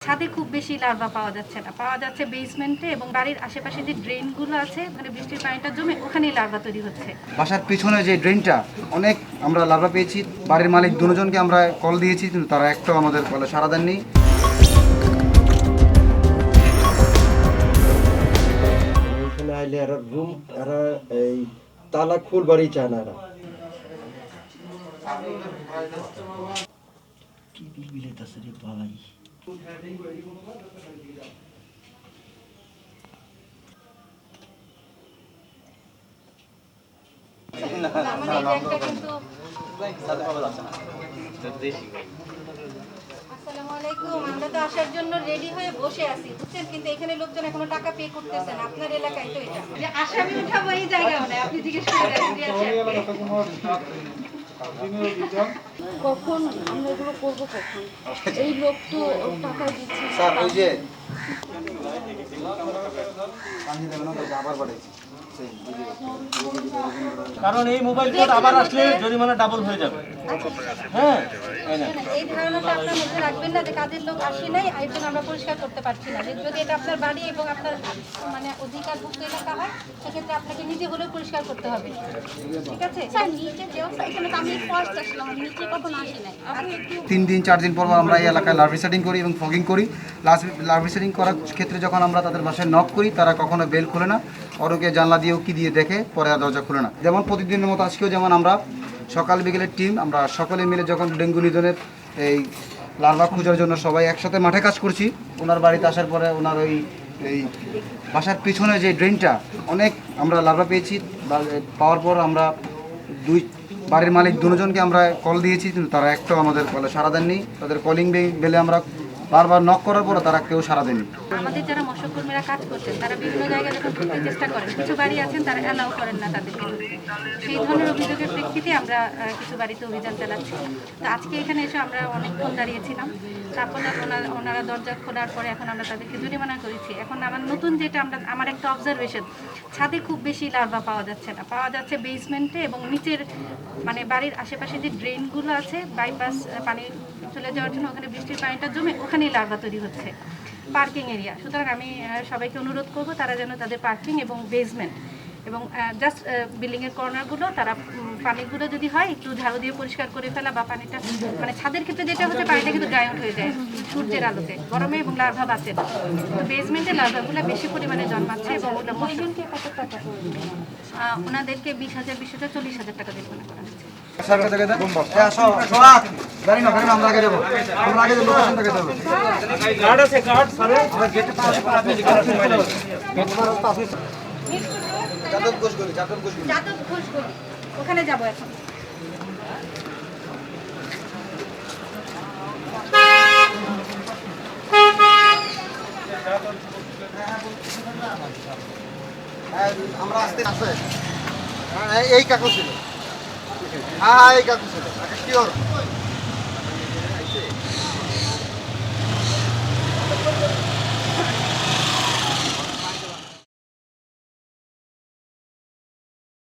ছাদে খুব বেশি লার্ভা পাওয়া যাচ্ছে না, পাওয়া যাচ্ছে বেসমেন্টে এবং বাড়ির আশেপাশে যে ড্রেনগুলো আছে, মানে বৃষ্টির পানিটা জমে ওখানেই লার্ভা তৈরি হচ্ছে। বাসার পিছনে যে ড্রেনটা অনেক আমরা লার্ভা পেয়েছি। বাড়ির মালিক দুজনকে আমরা কল দিয়েছি, কিন্তু তারা একটাও আমাদের কলে সাড়া দেননি। এখানে আইলে এরা রুম এরা এই তালা খুলবারই চায় না। এরা কি বিলবিলেতাছে রে ভাই। আসসালামু আলাইকুম, আমরা তো আসার জন্য রেডি হয়ে বসে আছি, বুঝছেন, কিন্তু এখানে লোকজন এখনো টাকা পে করতেছেন। আপনার এলাকায় তো এটা যে আসামি উঠাবো এই জায়গা মানে আপনি জিজ্ঞেস করে কখন আমরা এগুলো করবো কখন? এই লোক তো টাকা দিচ্ছে। স্যার ওই যে পানি দেবেন না, আবার বাড়াইছি। কারণ এই মোবাইল কোড আবার আসলে জরিমানা ডাবল হয়ে যাবে। হ্যাঁ, এই ধারণাটা আপনার মধ্যে রাখবেন না যে কাজের লোক আসে নাই, এর জন্য আমরা পরিষ্কার করতে পারছি না। যদি এটা আপনার বাড়ি এবং আপনার মানে অধিকারভুক্ত এলাকা হয়, সেক্ষেত্রে আপনাকে নিজে হলেও পরিষ্কার করতে হবে, ঠিক আছে? স্যার নিচে যেও এখানে তো আমি ফার্স্ট আসলাম, নিচে কখনো আসি নাই। আপনি একটু 3 দিন 4 দিন পর আমরা এই এলাকায় লার্ভি সেটিং করি এবং ফগিং করি। লার্ভি সেটিং করার ক্ষেত্রে যখন আমরা তাদের বাসায় নক করি, তারা কখনো বেল খুলে না, ওরকে জানলা দিয়েও কি দিয়ে দেখে, পরে আর দরজা খুলে না। যেমন প্রতিদিনের মতো আজকেও যেমন আমরা সকাল বিকেলের টিম, আমরা সকলে মিলে যখন ডেঙ্গু নিধনের এই লার্ভা খোঁজার জন্য সবাই একসাথে মাঠে কাজ করছি। ওনার বাড়িতে আসার পরে ওনার এই বাসার পিছনে যে ড্রেনটা অনেক আমরা লার্ভা পেয়েছি। পাওয়ার পর আমরা বাড়ির মালিক দুজনকে আমরা কল দিয়েছি, কিন্তু তারা একটাও আমাদের কলে সাড়া দেননি। তাদের কলিং বেলে আমরা বারবার নক করার পরে তারা কেউ সাড়া দেননি। আমাদের যারা মৎস্যকর্মীরা কাজ করছেন, তারা বিভিন্ন জায়গায় যখন ঢুকতে চেষ্টা করেন, কিছু বাড়ি আছেন তারা অ্যালাউ করেন না তাদেরকে ঢুকতে। সেই ধরনের অভিযোগের প্রেক্ষিতে আমরা কিছু বাড়িতে অভিযান চালাচ্ছি। তো আজকে এখানে এসে আমরা অনেকক্ষণ দাঁড়িয়েছিলাম, তারপর ওনারা দরজা খোলার পরে এখন আমরা তাদেরকে জরিমানা করেছি। এখন আমার নতুন যেটা আমার একটা অবজারভেশন, ছাদে খুব বেশি লার্ভা পাওয়া যাচ্ছে না, পাওয়া যাচ্ছে বেসমেন্টে এবং নিচের মানে বাড়ির আশেপাশে যে ড্রেনগুলো আছে, বাইপাস পানি চলে যাওয়ার জন্য ওখানে বৃষ্টির পানিটা জমে ওখানেই লার্ভা তৈরি হচ্ছে, পার্কিং এরিয়া। সুতরাং আমি সবাইকে অনুরোধ করব তারা যেন তাদের পার্কিং এবং বেসমেন্ট এবং জাস্ট বিল্ডিংয়ের কর্নারগুলো তারা পানিগুলো যদি হয় একটু ঝাড়ু দিয়ে পরিষ্কার করে ফেলা, বা পানিটা মানে ছাদের ক্ষেত্রে যেটা হচ্ছে পানিটা কিন্তু ড্রাই আউট হয়ে যায় সূর্যের আলোতে, গরমে এবং লার্ভা বাঁচে না। তো বেসমেন্টে লার্ভাগুলো বেশি পরিমাণে জন্মাচ্ছে এবং ওনাদেরকে 20,000 40,000 টাকা জরিমানা করা হচ্ছে। আমরা আগে যাবো, আমরা আগে লোকেশন থেকে যাবো। কার্ড আছে, কার্ড স্যার। যাদব ঘোষ গলি। যাদব ঘোষ গলি, ওখানে যাবো এখন। আমরা আসতে এই কাকু ছিল, হ্যাঁ এই কাকু ছিল, শিওর।